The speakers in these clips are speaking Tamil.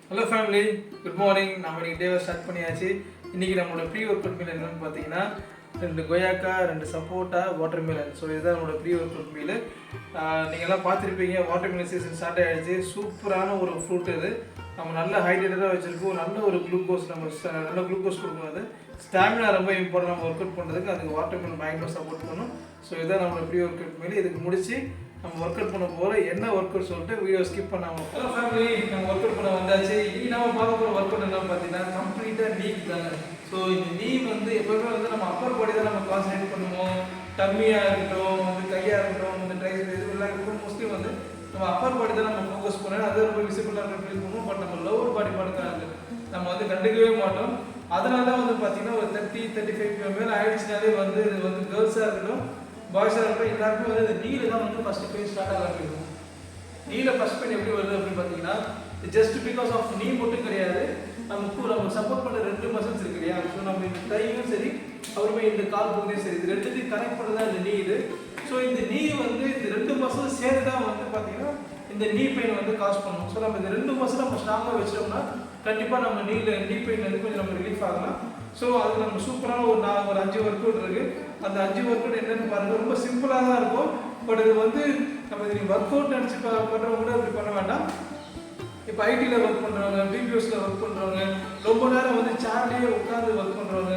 Hello family, good morning. நம்ம இன்றைக்கி டேவை ஸ்டார்ட் பண்ணியாச்சு. இன்றைக்கி நம்மளோட ப்ரீ ஒர்க் அவுட் மீல் என்னென்னு பார்த்தீங்கன்னா 2 கொய்யாக்கா, 2 சப்போட்டா, வாட்டர் மிலன். ஸோ இதுதான் நம்மளோட ப்ரீ ஒர்க் அவுட் மீல். நீங்கள்லாம் பார்த்துருப்பீங்க, வாட்டர் மிலன் சீசன் ஸ்டார்ட் ஆகிடுச்சு. சூப்பரான ஒரு ஃப்ரூட் இது. நம்ம நல்ல ஹைட்ரேட்டடாக வச்சுருக்கோம். நல்ல ஒரு குளுக்கோஸ், நம்ம நல்ல குளுக்கோஸ் கொடுக்கும். அது ஸ்டாமினா ரொம்ப இம்பார்ட்டன். நம்ம ஒர்க் அவுட் பண்ணுறதுக்கு அதுக்கு வாட்டர் மிலன் பயங்கரமாக சப்போர்ட் பண்ணும். ஸோ இதுதான் நம்மளோட ப்ரீ ஒர்க் அவுட் மீல். இதுக்கு முடிச்சு நம்ம ஒர்க் அவுட் பண்ண போகிற என்ன ஒர்க் அவுட் சொல்லிட்டு வீடியோ ஸ்கிப் பண்ணாமல். ஹலோ ஃபேமிலி, நம்ம ஒர்க் அவுட் பண்ண வந்தாச்சு. இனி நம்ம பார்க்க போகிற ஒர்க் அவுட் என்ன பார்த்தீங்கன்னா கம்ப்ளீட்டாக நீக் தாங்க. ஸோ இந்த நீ எப்போவுமே நம்ம அப்பர் பாடி தான் நம்ம கான்சன்ட்ரேட் பண்ணுவோம். டம்மியாக இருக்கட்டும், கையாக இருக்கட்டும், ட்ரைஸ் எல்லாம் இருக்கட்டும், மோஸ்ட்லி நம்ம அப்பர் பாடி தான் நம்ம ஃபோக்கஸ் பண்ணோம். அது ரொம்ப விசிபிளாக இருக்க ஃபீல் பண்ணுவோம். பட் நம்ம லோவர் பாடி படுக்கிறாங்க நம்ம கண்டுக்கவே மாட்டோம். அதனால தான் பார்த்தீங்கன்னா ஒரு 30-35 மேலே ஆயிடுச்சுனாலே இது கேர்ள்ஸாக இருக்கட்டும், பாய்ஸாக இருக்கட்டும், எல்லாருமே இந்த நீல தான் ஃபஸ்ட்டு பெயின் ஸ்டார்ட் ஆகிருக்கும். நீல ஃபஸ்ட் பெயின் எப்படி வருது அப்படின்னு பார்த்தீங்கன்னா ஜஸ்ட் பிகாஸ் ஆஃப் நீ மட்டும் கிடையாது. நம்ம சப்போர்ட் பண்ணுற 2 மசில்ஸ் இருக்கு இல்லையா? ஸோ நம்ம இந்த கையும் சரி, அப்புறமே இந்த கால் பகுதியும் சரி, இது ரெண்டுத்தையும் கனெக்ட் பண்ண தான் இந்த நீ இது. ஸோ இந்த நீ இந்த 2 மசில் சேர்த்து தான் பார்த்தீங்கன்னா இந்த நீ பெயின் காஸ் பண்ணும். ஸோ நம்ம இந்த 2 மசில் நம்ம ஸ்ட்ராங்காக வச்சிட்டோம்னா கண்டிப்பாக நம்ம நீ பெயின் கொஞ்சம் நம்ம ரிலீஃப் ஆகலாம். ஸோ அது நம்ம சூப்பரான ஒரு 5 ஒர்க் அவுட் இருக்குது. அந்த 5 ஒர்க் அவுட் என்னென்னு பாருங்கள். ரொம்ப சிம்பிளாக தான் இருக்கும். பட் இது நம்ம நீங்கள் ஒர்க் அவுட் நினச்சி பண்ணுறவங்க கூட இப்படி பண்ண வேண்டாம். இப்போ ஐடியில் ஒர்க் பண்ணுறவங்க, பிபிஎஸ்ல ஒர்க் பண்ணுறவங்க, ரொம்ப நேரம் சேர்லேயே உட்காந்து ஒர்க் பண்ணுறவங்க,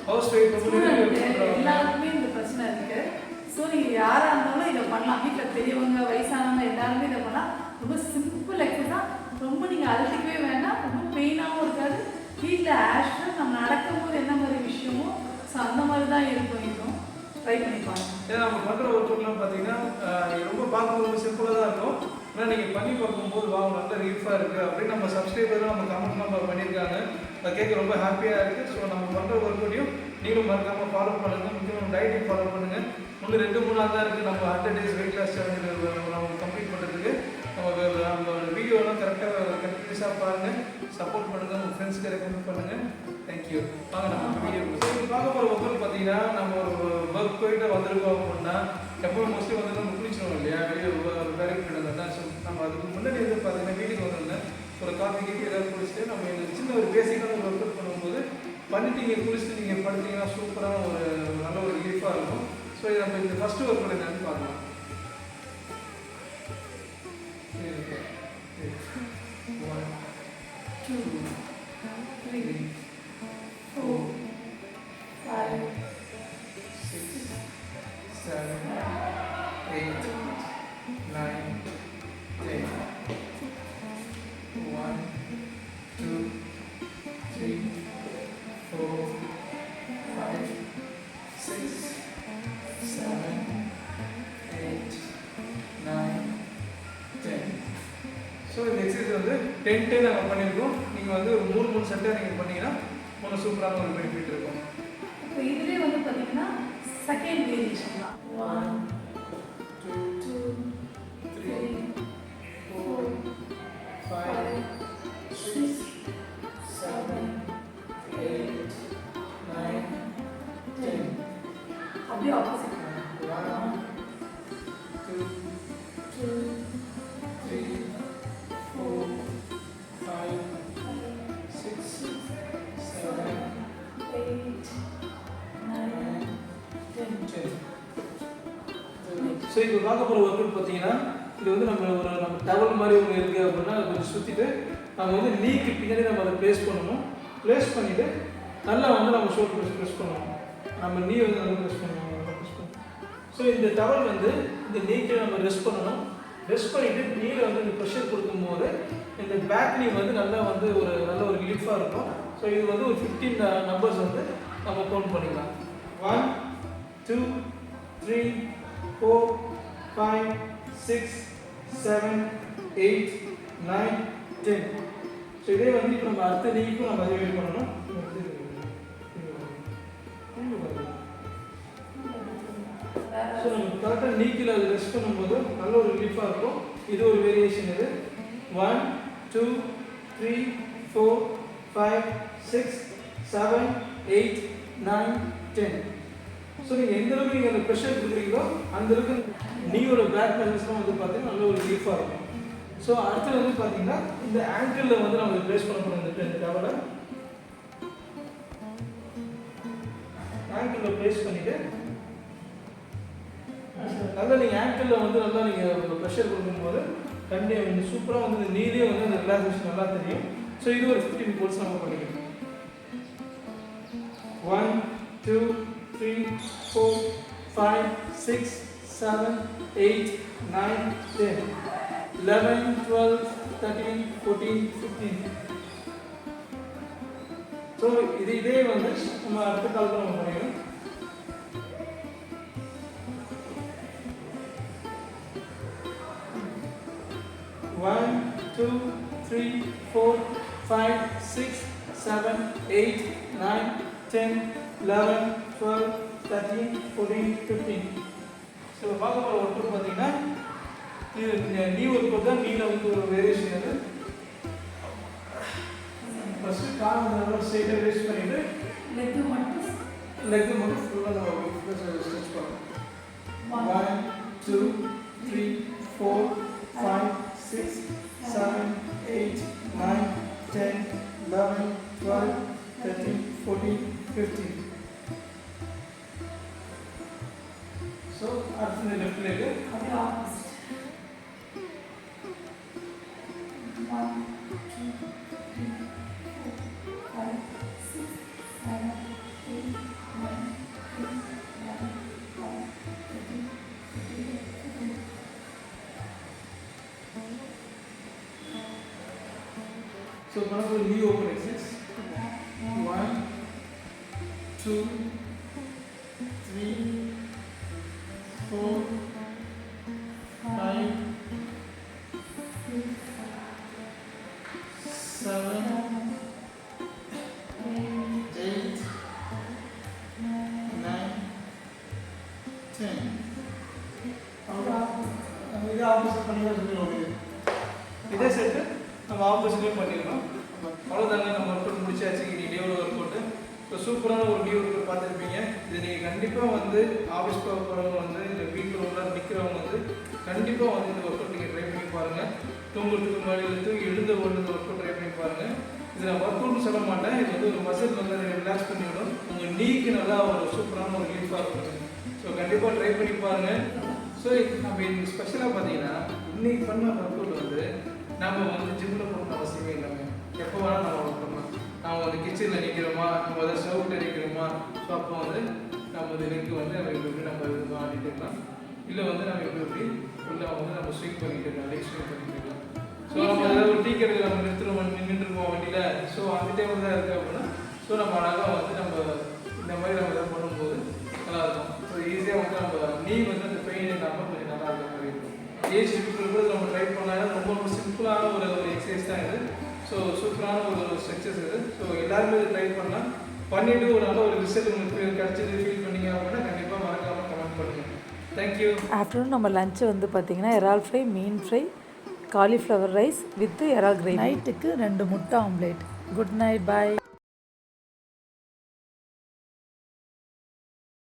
ஹவுஸ் ஒய்ஃப் எல்லாருக்குமே இந்த பிரச்சனை இருக்குது. ஸோ நீங்கள் யாராக இருந்தாலும் இதை பண்ணலாம். வீட்டில் பெரியவங்க, வயசானவங்க எல்லாருமே இதை பண்ணலாம். ரொம்ப சிம்பிள் எக்ஸசைஸ் தான். ரொம்ப நீங்கள் அழுத்திக்கவே வேண்டாம். ரொம்ப பெயினாகவும் இருக்காது. வீட்டில் ஆக்சுவலாக நம்ம நடக்கும்போது என்ன மாதிரி விஷயமோ ஸோ அந்த மாதிரி தான் இருக்கும். இன்னும் ட்ரை பண்ணி பாருங்க. ஏன்னா நம்ம பண்ணுற ஒர்க் அவுட்லாம் பார்த்தீங்கன்னா ரொம்ப பார்க்கும்போது ரொம்ப சிம்பிளாக தான் இருக்கும். ஆனால் நீங்கள் பண்ணி பார்க்கும்போது நல்ல ரிலீஃபாக இருக்குது அப்படின்னு நம்ம சப்ஸ்கிரைபரும் நம்ம கமெண்ட்லாம் பண்ணியிருக்காங்க. அதை கேட்க ரொம்ப ஹாப்பியாக இருக்குது. ஸோ நம்ம பண்ணுற ஒர்க் அவுட்டையும் நீங்களும் மறக்காமல் ஃபாலோ பண்ணுங்கள். முக்கியமாக டயட்டையும் ஃபாலோ பண்ணுங்கள். இன்னும் 2-3 நாள் தான் இருக்குது நம்ம 100 days வெயிட் லாஸ் சேலஞ்சில் நம்ம கம்ப்ளீட் பண்ணுறதுக்கு. நம்ம வீடியோலாம் கண்டினியூஸாக பாருங்கள், சப்போர்ட் பண்ணுங்கள், உங்கள் ஃப்ரெண்ட்ஸ்க்கு ரெக்கமெண்ட் பண்ணுங்கள். தேங்க்யூ. வாங்க நம்ம வீடியோ பார்க்க போகிற ஒர்க் பார்த்தீங்கன்னா நம்ம ஒரு ஒர்க் போயிட்டு வந்திருக்கோம் அப்படின்னா எப்போவும் மோஸ்ட்லி நம்ம குளிச்சிடுவோம் இல்லையா? வெளியே வேலைக்கு போயிட்டு வந்தோம்னா. ஸோ நம்ம அதுக்கு முன்னாடி பார்த்தீங்கன்னா வீட்டுக்கு வந்திருந்தேன். ஒரு காஃபி கீஃபி ஏதாவது குடிச்சிட்டு நம்ம சின்ன ஒரு பேசிக்கான ஒரு ஒர்க் அவுட் பண்ணும்போது பண்ணிட்டு நீங்கள் குளிச்சுட்டு நீங்கள் படுத்தீங்கன்னா சூப்பரான ஒரு நல்ல ஒரு ரிலீஃபாக இருக்கும். ஸோ இது நம்ம இந்த ஃபஸ்ட்டு ஒர்க் அவுட் என்னன்னு பார்க்கலாம். 1 2 3 4 5 6 7 8 9 10 1 2 3 4 5 6 7 8 9 10. ஸோ இந்த எக்ஸசைஸ் 10 நம்ம பண்ணியிருக்கோம். நீங்கள் ஒரு 3 செட்டாக நீங்கள் பண்ணிங்கன்னா ஒன்று சூப்பரான ஒரு பெனிஃபிட் இருக்கும். இப்போ இதுலேயே பார்த்தீங்கன்னா செகண்ட் வேரியேஷன் தான். 1 2 3 4 5 6 7 8 9 10. அப்படியே ஆப்போசிட். 1 2 3 4 5 6 7 8 9 10. ஸோ இப்போ பார்க்க போகிற ஒர்க் அவுட் பார்த்தீங்கன்னா இது நம்ம டவல் மாதிரி ஒன்று இருக்குது அப்படின்னா அதை கொஞ்சம் சுற்றிட்டு நம்ம நீக்கு பின்னாடி நம்ம அதை ப்ளேஸ் பண்ணணும். ப்ளேஸ் பண்ணிவிட்டு நல்லா நம்ம ஷோல்டர் ப்ரெஸ் பண்ணணும். நம்ம நீ நல்லா ப்ரெஸ் பண்ணணும். ஸோ இந்த டவல் இந்த நீக்கில் நம்ம ரெஸ்ட் பண்ணணும். ரெஸ்ட் பண்ணிவிட்டு நீல இந்த ப்ரெஷர் கொடுக்கும்போது இந்த பேக் நீ நல்லா ஒரு நல்ல ஒரு ரிலீஃபாக இருக்கும். ஸோ இது ஒரு 15 நம்பர்ஸ் நம்ம கவுண்ட் பண்ணிக்கலாம். 1 2 3 4 5 6 7 8 9 10. ஸோ இதே இப்போ நம்ம அடுத்த நீக்கும் நம்ம அதே வெயிட் பண்ணணும். ஸோ நம்ம கரெக்டாக நீக்கில் அது ரெஸ்ட் பண்ணும்போது நல்ல ஒரு ரிலீஃபாக இருக்கும். இது ஒரு வேரியேஷன். இது 1 2 3 4 5 6 7 8 9 10. ஸோ நீங்கள் எந்த அளவுக்கு நீங்கள் அந்த ப்ரெஷர் கொடுக்குறீங்களோ அந்த அளவுக்கு நீங்களோட பேக் மசில்ஸ்லாம் பார்த்தீங்கன்னா நல்ல ஒரு ரிலீஃபாக இருக்கும். ஸோ அடுத்தது வந்து பார்த்தீங்கன்னா இந்த ஆங்கிளில் வந்து நம்ம ப்ளேஸ் பண்ண போகிறோம். இந்த டவலை ஆங்கிளில் ப்ளேஸ் பண்ணிவிட்டு நல்லா நீங்கள் ஆங்கிளில் வந்து நல்லா நீங்கள் ப்ரெஷர் கொடுக்கும்போது கண்டிப்பாக சூப்பராக வந்து இந்த நீலே வந்து அந்த ரிலாக்ஸேஷன் நல்லா தெரியும். ஸோ இது ஒரு 15 போல்ஸ் நம்ம பண்ணிக்கலாம். 1 2 3 4 5 6 7 8 9 10 11 12 13 14 15. ஸோ இதே வந்து நம்ம அடுத்த காலத்தில் நம்ம பண்ணிடணும். One, two, three, four, 5 6 7 8 9 10 11 12 13 14 15. So பார்க்க போகிற ஒர்க் அவுட் பார்த்தீங்கன்னா இது நீ ஒர்க் அவுட் தான். நீல வந்து ஒரு வேரியேஷன் அது. ஃபஸ்ட்டு கால் நல்லா ஸ்ட்ரெயிட்டாக ரேஸ் பண்ணிவிட்டு லெக்கு மட்டும் ஃபுல்லாக நம்ம ஸ்ட்ரெச் பண்ணணும். 1 2 3 4 5 6 7 8 9 10 11 12 13 14 15. So அடுத்து இந்த லெஃப்ட் லெக் அப்படியே opposite 1 2 3 4 5 6 7 8 9 10 11 12 13 14 15. So one of the knee open exercise. 1 2 3 4 5 7 8 9 10. இது ஆப்போசிட் பண்ணி சொல்லுவாங்க. இதே செட்டு நம்ம ஆப்போசிட்லேயும் பண்ணிடணும். அவ்வளோதாங்க, நம்ம ஒர்க் அவுட் முடிச்சாச்சு. இன்னைக்கு டே ஒரு ஒர்க் அவுட்டு. ஸோ சூப்பரான ஒரு டே ஒர்க் அவுட் பார்த்துருப்பீங்க. இது நீங்கள் கண்டிப்பாக வந்து ஆஃபீஸ் போகிறவங்க வந்து இந்த வீட்டில் உள்ள நிற்கிறவங்க வந்து கண்டிப்பாக வந்து இந்த ஒர்க் அவுட் நீங்கள் ட்ரை பண்ணி பாருங்கள். தூங்குறதுக்கு முன்னாடி தூங்கி எழுந்த ஒரு ஒர்க் அவுட் ட்ரை பண்ணி பாருங்கள். இது நான் ஒர்க் அவுட்னு சொல்ல மாட்டேன். இது வந்து ஒரு மசில் நல்லா ரிலாக்ஸ் பண்ணிவிடும். உங்கள் நீக்கு நல்லா ஒரு சூப்பரான ஒரு ரிலீஃபாக இருக்கும். ஸோ கண்டிப்பாக ட்ரை பண்ணி பாருங்கள். ஸோ நம்ம இன்னைக்கு ஸ்பெஷலாக பார்த்தீங்கன்னா இன்னைக்கு பண்ண ஒர்க் அவுட் வந்து நம்ம வந்து ஜிம்மில் போகணும்னு அவசியமே இல்லைங்க. எப்போ வேணால் நம்ம ஒர்க் பண்ணலாம். நம்ம வந்து கிச்சனில் நிற்கிறோமா, நம்ம வந்து ஸ்டவ்வில் நிற்கிறோமா, ஸோ அப்போ வந்து நம்ம இந்த லெக்கு வந்து நம்ம எப்படி நம்ம இது ஆடிட்டு இருக்கலாம். இல்லை வந்து நம்ம எப்படி உள்ளே வந்து நம்ம ஸ்விங் பண்ணிட்டு இருக்கலாம், லெக் ஸ்விங் பண்ணிட்டு இருக்கலாம். ஸோ நம்ம ஏதாவது ஒரு டீ கடையில் நம்ம நின்றுருக்கோம் வண்டியில். ஸோ அந்த டைமில் தான் இருக்குது அப்படின்னா ஸோ நம்ம அழகாக வந்து நம்ம இந்த மாதிரி நம்ம இதை பண்ணும்போது நல்லாயிருக்கும். ஸோ ஈஸியாக வந்து நம்ம நீ வந்து அந்த பெயின் இல்லாமல் கொஞ்சம் நல்லா இருக்க மாதிரி இருக்கும். ஏஜ் பீப்புள் கூட நம்ம ட்ரை பண்ணலாம். ரொம்ப சிம்பிளான ஒரு எக்ஸசைஸ் தான் இது. ஸோ சூப்பரான ஒரு ஸ்ட்ரெச்சஸ் இது. ஸோ எல்லாருமே இதை ட்ரை பண்ணலாம். பண்ணிவிட்டு ஒரு நல்ல ஒரு ரிசல்ட் உங்களுக்கு கிடச்சிது ஃபீல் பண்ணீங்க அப்படின்னா கண்டிப்பாக மறக்காமல் கமெண்ட் பண்ணுங்கள். தேங்க்யூ. ஆஃப்டர்நூன் நம்ம லஞ்சு வந்து பார்த்திங்கன்னா இறால் fry, mean fry, cauliflower rice with இறால் கிரேவி. நைட்டுக்கு 2 முட்டை ஆம்லேட். குட் நைட், பாய்.